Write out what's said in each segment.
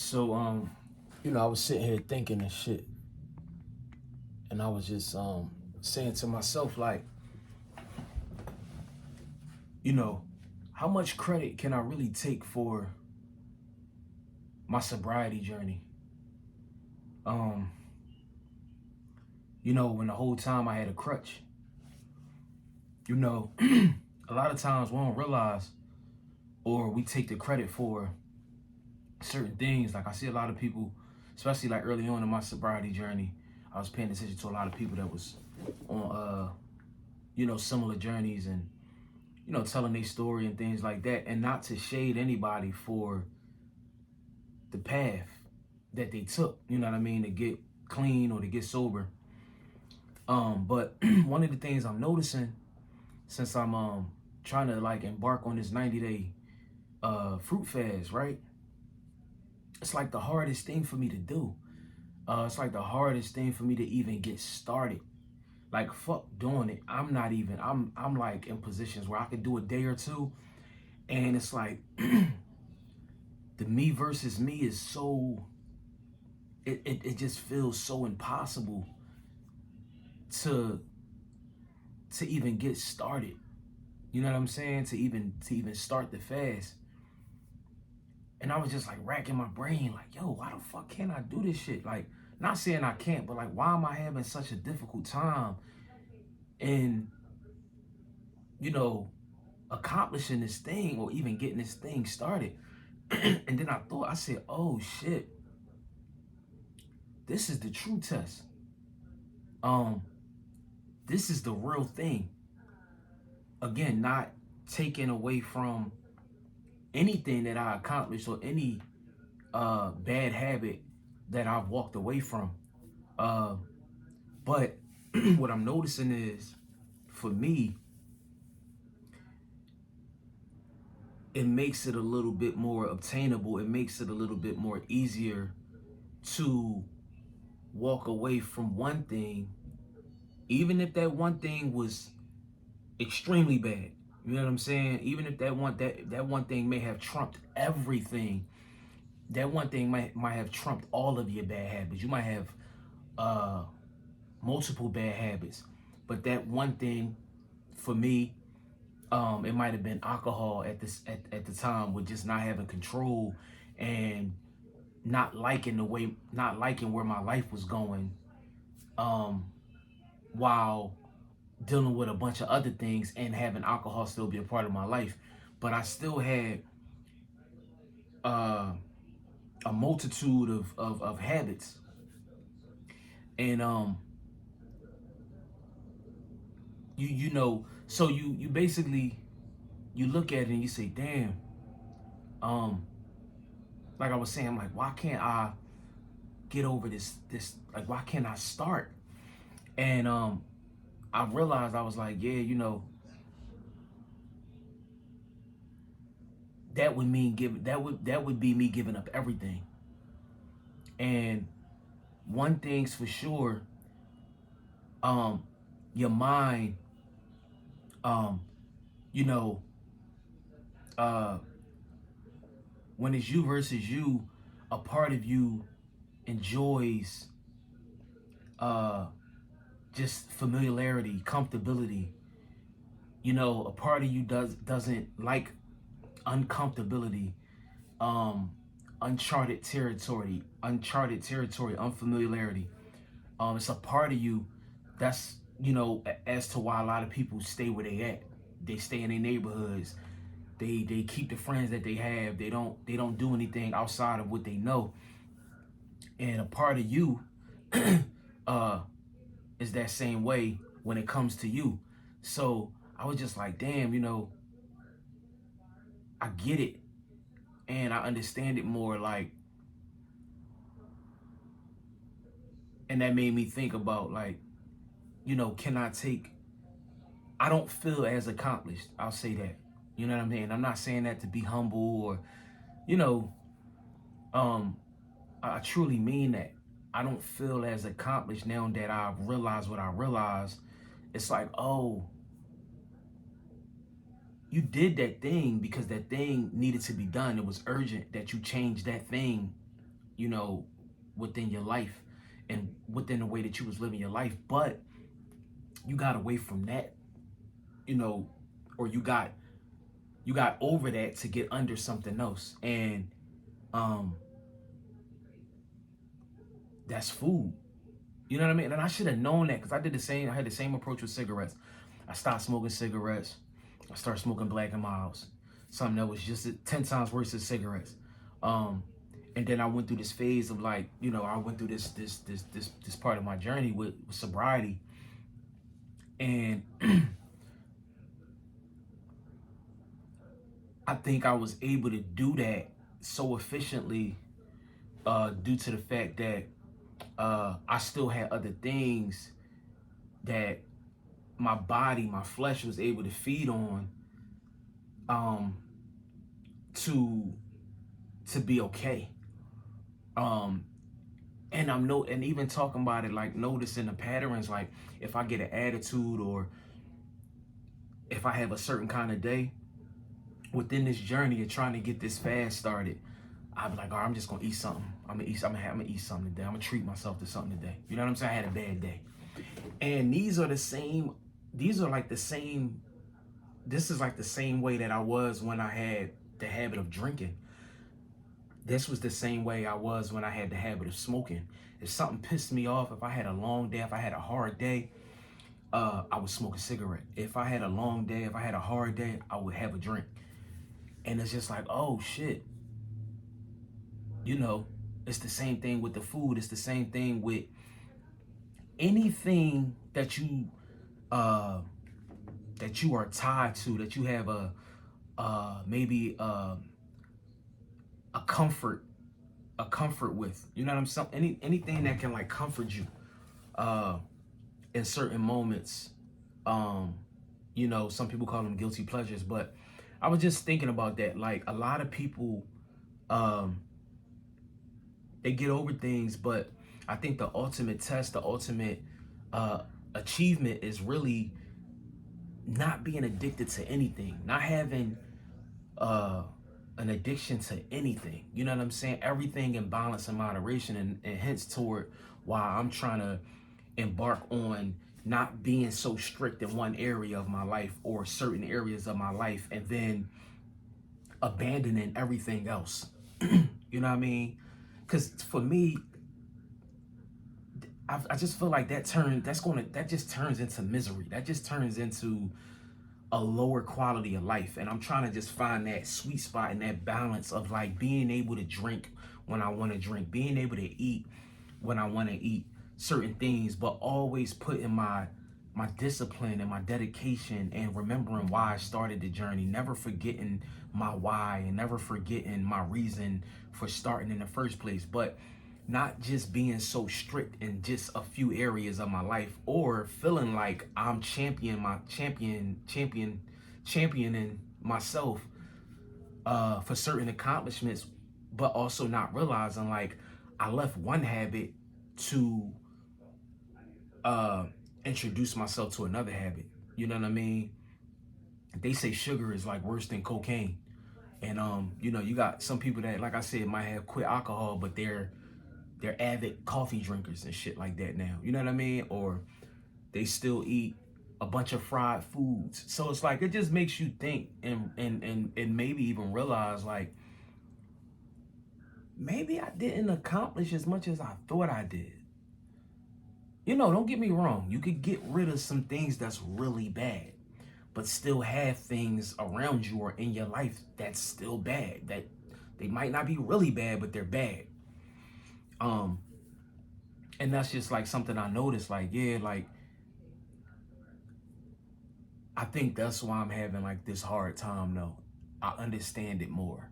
So, I was sitting here thinking and shit, and I was just saying to myself, like, you know, how much credit can I really take for my sobriety journey? Um, when the whole time I had a crutch, you know, a lot of times we don't realize or we take the credit for certain things. Like I see a lot of people, especially like early on in my sobriety journey, I was paying attention to a lot of people that was on similar journeys and telling their story and things like that, and not to shade anybody for the path that they took, you know what I mean, to get clean or to get sober. But one of the things I'm noticing since I'm trying to like embark on this 90-day fruit fast, right? It's like the hardest thing for me to do. It's like the hardest thing for me to even get started. Like fuck doing it. I'm like in positions where I could do a day or two, and it's like the me versus me is so it just feels so impossible to even get started. You know what I'm saying? To even start the fast. And I was just like racking my brain, like, yo, why the fuck can't I do this shit? Like, not saying I can't, but like, why am I having such a difficult time in, accomplishing this thing or even getting this thing started? And then I said, oh shit, this is the true test. This is the real thing. Again, not taken away from anything that I accomplished or any bad habit that I've walked away from. But what I'm noticing is, for me, it makes it a little bit more obtainable. It makes it a little bit more easier to walk away from one thing, even if that one thing was extremely bad. You know what I'm saying? Even if that one thing may have trumped everything, that one thing might have trumped all of your bad habits. You might have multiple bad habits, but that one thing, for me, it might have been alcohol at the time, with just not having control and not liking where my life was going, while dealing with a bunch of other things and having alcohol still be a part of my life. But I still had a multitude of habits. And so you basically, you look at it and you say, damn, like I was saying, like, why can't I get over this like, why can't I start? And I realized, I was like, yeah, that would mean that would be me giving up everything. And one thing's for sure, your mind, um, you know, uh, when it's you versus you, a part of you enjoys just familiarity, comfortability. A part of you doesn't like uncomfortability, um, uncharted territory, unfamiliarity. It's a part of you that's, as to why a lot of people stay where they at. They stay in their neighborhoods. They keep the friends that they have. They don't do anything outside of what they know. And a part of you uh is that same way when it comes to you. So I was just like, damn, I get it and I understand it more, like, and that made me think about, like, can I take, I don't feel as accomplished. I'll say that. You know what I mean? I'm not saying that to be humble or, you know, um, I truly mean that. I don't feel as accomplished now that I've realized what I realized. It's like, oh, you did that thing because that thing needed to be done. It was urgent that you change that thing you know, within your life and within the way that you was living your life. But you got away from that, you know, or you got over that to get under something else. And that's food. You know what I mean? And I should have known that, because I did the same. I had the same approach with cigarettes. I stopped smoking cigarettes. I started smoking Black and Milds, something that was just 10 times worse than cigarettes. And then I went through this phase of, like, you know, I went through this part of my journey with sobriety. And I think I was able to do that so efficiently due to the fact that I still had other things that my body, my flesh was able to feed on to be okay. And even talking about it, like noticing the patterns, like if I get an attitude or if I have a certain kind of day within this journey of trying to get this fast started, I'd be like, all right, I'm just gonna eat something. I'm gonna eat something today. I'm gonna treat myself to something today. You know what I'm saying? I had a bad day. And this is like the same way that I was when I had the habit of drinking. This was the same way I was when I had the habit of smoking. If something pissed me off, if I had a long day, if I had a hard day, I would smoke a cigarette. If I had a long day, if I had a hard day, I would have a drink. And it's just like, oh shit. You know, it's the same thing with the food. It's the same thing with anything that you are tied to, that you have maybe a comfort with. You know what I'm saying? Anything that can like comfort you in certain moments. You know, some people call them guilty pleasures, but I was just thinking about that. Like a lot of people they get over things, but I think the ultimate test, the ultimate achievement is really not being addicted to anything, not having an addiction to anything. You know what I'm saying? Everything in balance and moderation, and hence toward why I'm trying to embark on not being so strict in one area of my life or certain areas of my life and then abandoning everything else. You know what I mean? Because for me, I just feel like that just turns into misery. That just turns into a lower quality of life. And I'm trying to just find that sweet spot and that balance of like being able to drink when I want to drink, being able to eat when I want to eat certain things, but always putting my discipline and my dedication and remembering why I started the journey, never forgetting my why and never forgetting my reason for starting in the first place, but not just being so strict in just a few areas of my life or feeling like I'm championing myself for certain accomplishments, but also not realizing like I left one habit to introduce myself to another habit. You know what I mean? They say sugar is like worse than cocaine. And you know, you got some people that, like I said, might have quit alcohol, but they're avid coffee drinkers and shit like that now. You know what I mean? Or they still eat a bunch of fried foods. So it's like, it just makes you think and maybe even realize like, maybe I didn't accomplish as much as I thought I did. You know, don't get me wrong. You could get rid of some things that's really bad, but still have things around you or in your life that's still bad. That they might not be really bad, but they're bad. And that's just like something I noticed, like, yeah, like, I think that's why I'm having like this hard time though. I understand it more.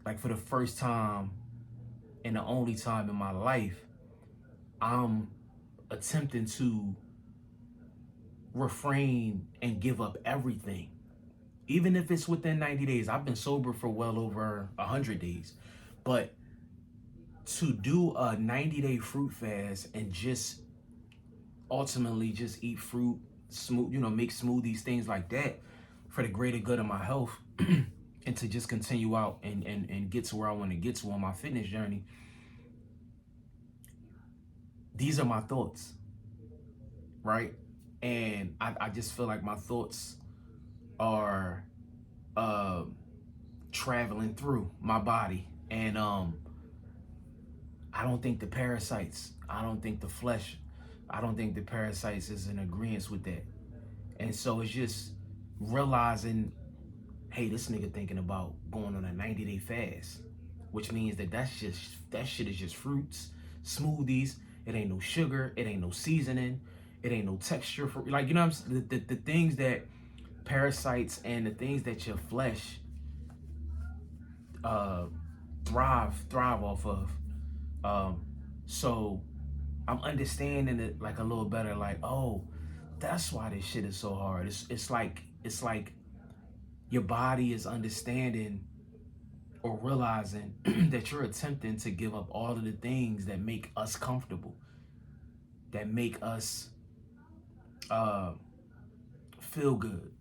Like for the first time and the only time in my life, I'm attempting to refrain and give up everything. Even if it's within 90 days. I've been sober for well over 100 days. But to do a 90-day fruit fast and just ultimately just eat fruit, smooth, you know, make smoothies, things like that for the greater good of my health, and to just continue out and get to where I want to get to on my fitness journey, these are my thoughts, right? And I just feel like my thoughts are traveling through my body. And I don't think the parasites, I don't think the flesh, I don't think the parasites is in agreement with that. And so it's just realizing, hey, this nigga thinking about going on a 90-day fast, which means that that shit is just fruits, smoothies. It ain't no sugar. It ain't no seasoning. It ain't no texture for, like, you know what I'm saying? The things that parasites and the things that your flesh thrive off of. So I'm understanding it like a little better. Like, oh, that's why this shit is so hard. It's like your body is understanding or realizing that you're attempting to give up all of the things that make us comfortable, that make us feel good,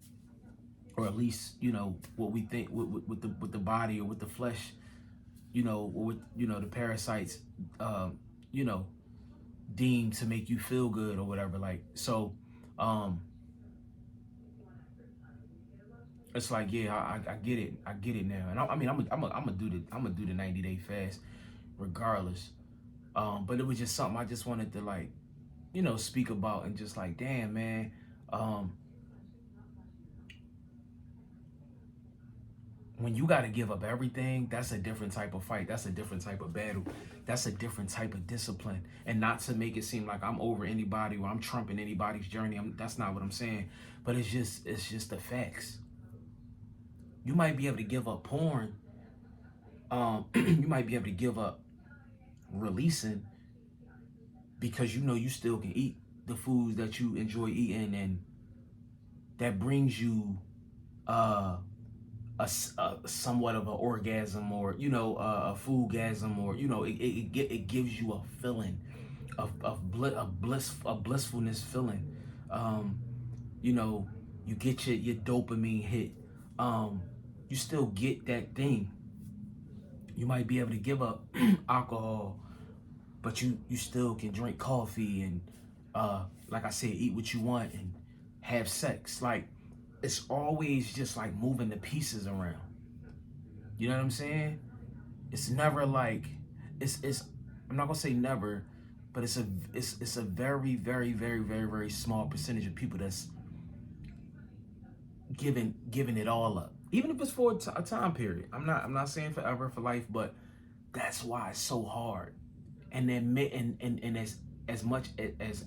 or at least, you know, what we think with the body or with the flesh, you know, or with, you know, the parasites, you know, deemed to make you feel good or whatever. Like, so it's like, yeah, I get it now. And I mean, I'm gonna do the 90-day fast regardless. But it was just something I just wanted to, like, you know, speak about, and just like, damn, man, when you got to give up everything, that's a different type of fight. That's a different type of battle. That's a different type of discipline. And not to make it seem like I'm over anybody or I'm trumping anybody's journey. That's not what I'm saying. But it's just the facts. You might be able to give up porn. You might be able to give up releasing because you know you still can eat the foods that you enjoy eating, and that brings you a somewhat of an orgasm, or, you know, a foodgasm, or, you know, it gives you a feeling of blissfulness feeling. You know, you get your dopamine hit. You still get that thing. You might be able to give up alcohol, but you still can drink coffee and, like I said, eat what you want and have sex. Like, it's always just like moving the pieces around. You know what I'm saying? It's never like, it's I'm not gonna say never, but it's a very, very, very, very, very small percentage of people that's giving it all up, even if it's for a time period. I'm not saying forever, for life, but that's why it's so hard. And then and as much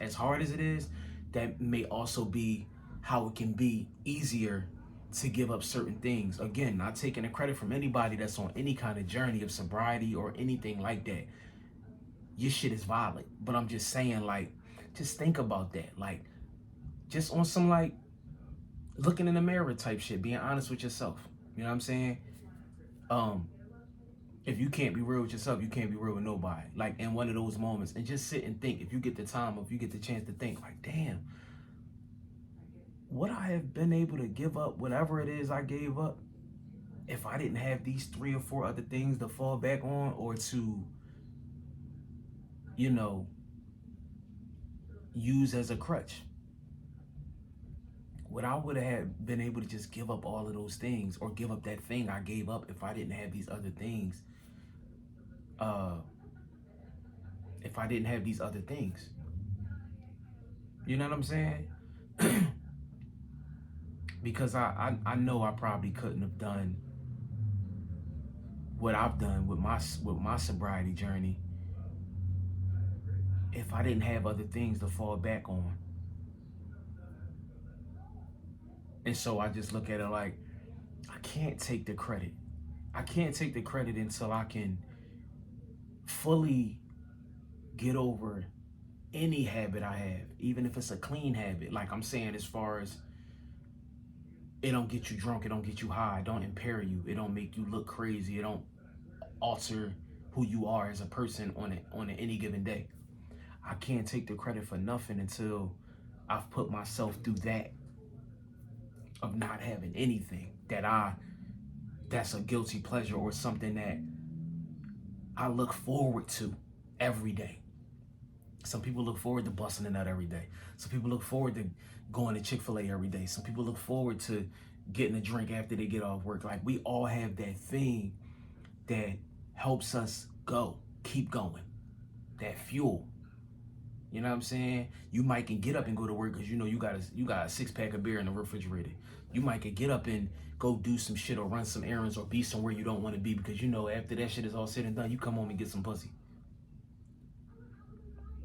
as hard as it is, that may also be how it can be easier to give up certain things. Again, not taking the credit from anybody that's on any kind of journey of sobriety or anything like that. Your shit is valid, but I'm just saying, like, just think about that. Like, just on some, like, looking in the mirror type shit, being honest with yourself. You know what I'm saying? If you can't be real with yourself, you can't be real with nobody. Like, in one of those moments, and just sit and think. If you get the time, if you get the chance to think, like, damn, would I have been able to give up whatever it is I gave up if I didn't have these 3 or 4 other things to fall back on, or to, you know, use as a crutch? Would I have been able to just give up all of those things, or give up that thing I gave up, if I didn't have these other things? If I didn't have these other things, you know what I'm saying? Because I know I probably couldn't have done what I've done with my sobriety journey if I didn't have other things to fall back on. And so I just look at it like, I can't take the credit. I can't take the credit until I can fully get over any habit I have, even if it's a clean habit. Like I'm saying, as far as, it don't get you drunk, it don't get you high, it don't impair you, it don't make you look crazy, it don't alter who you are as a person on any given day. I can't take the credit for nothing until I've put myself through that of not having anything that that's a guilty pleasure or something that I look forward to every day. Some people look forward to busting a nut every day. Some people look forward to going to Chick-fil-A every day. Some people look forward to getting a drink after they get off work. Like, we all have that thing that helps us keep going, that fuel. You know what I'm saying? You might can get up and go to work because you know you got a 6-pack of beer in the refrigerator. You might can get up and go do some shit or run some errands or be somewhere you don't want to be because you know after that shit is all said and done, you come home and get some pussy.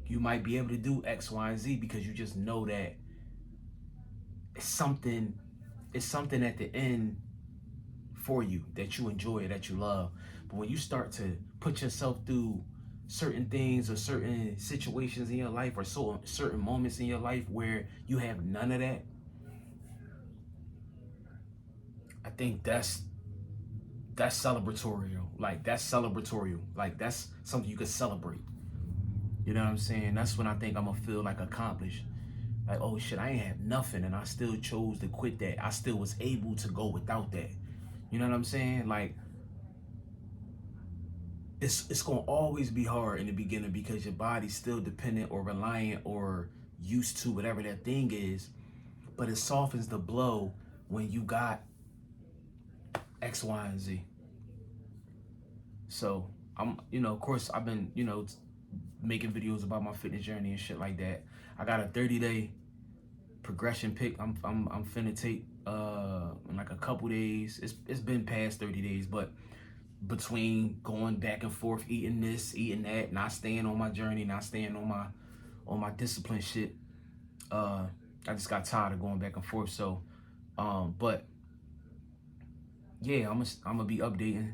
You might be able to do X, Y, and Z because you just know that it's something at the end for you that you enjoy, that you love. But when you start to put yourself through certain things or certain situations in your life or certain moments in your life where you have none of that, I think that's celebratory. Like, that's celebratory. Like, that's something you could celebrate. You know what I'm saying? That's when I think I'm gonna feel like accomplished. Like, oh shit, I ain't have nothing and I still chose to quit that. I still was able to go without that. You know what I'm saying? Like, it's gonna always be hard in the beginning because your body's still dependent or reliant or used to whatever that thing is. But it softens the blow when you got X, Y, and Z. So of course I've been, making videos about my fitness journey and shit like that. I got a 30-day progression pic I'm finna take in like a couple days. It's been past 30 days, but between going back and forth, eating this, eating that, not staying on my journey, not staying on my discipline shit, I just got tired of going back and forth. So but yeah, I'm gonna be updating.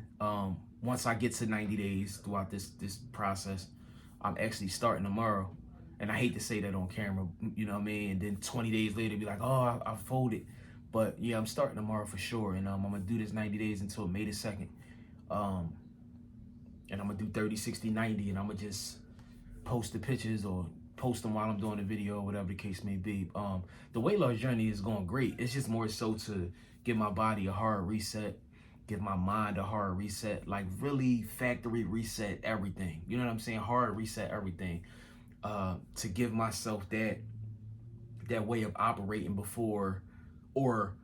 Once I get to 90 days throughout this process, I'm actually starting tomorrow. And I hate to say that on camera, you know what I mean? And then 20 days later, be like, oh, I folded. But yeah, I'm starting tomorrow for sure. And I'm gonna do this 90 days until May the 2nd. And I'm gonna do 30, 60, 90, and I'm gonna just post the pictures or post them while I'm doing the video or whatever the case may be. The weight loss journey is going great. It's just more so to give my body a hard reset, give my mind a hard reset, like really factory reset everything. You know what I'm saying? Hard reset everything. To give myself that way of operating before, or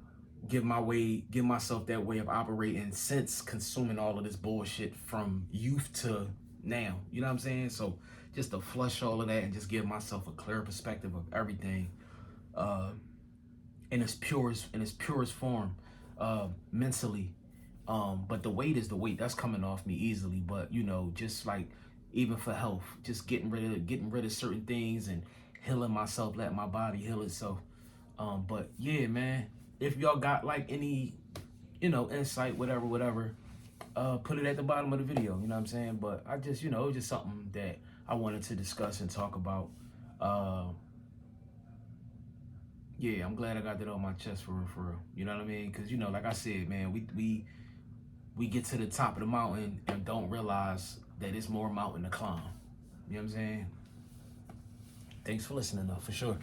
give myself that way of operating since consuming all of this bullshit from youth to now. You know what I'm saying? So just to flush all of that and just give myself a clear perspective of everything in its purest form, mentally. But the weight is the weight that's coming off me easily. But just like, even for health, just getting rid of certain things and healing myself, letting my body heal itself. But yeah, man, if y'all got like any, insight, whatever, put it at the bottom of the video. You know what I'm saying? But I just, it was just something that I wanted to discuss and talk about. Yeah, I'm glad I got that on my chest for real. You know what I mean? Because like I said, man, we get to the top of the mountain and don't realize that it's more mountain to climb. You know what I'm saying? Thanks for listening, though, for sure.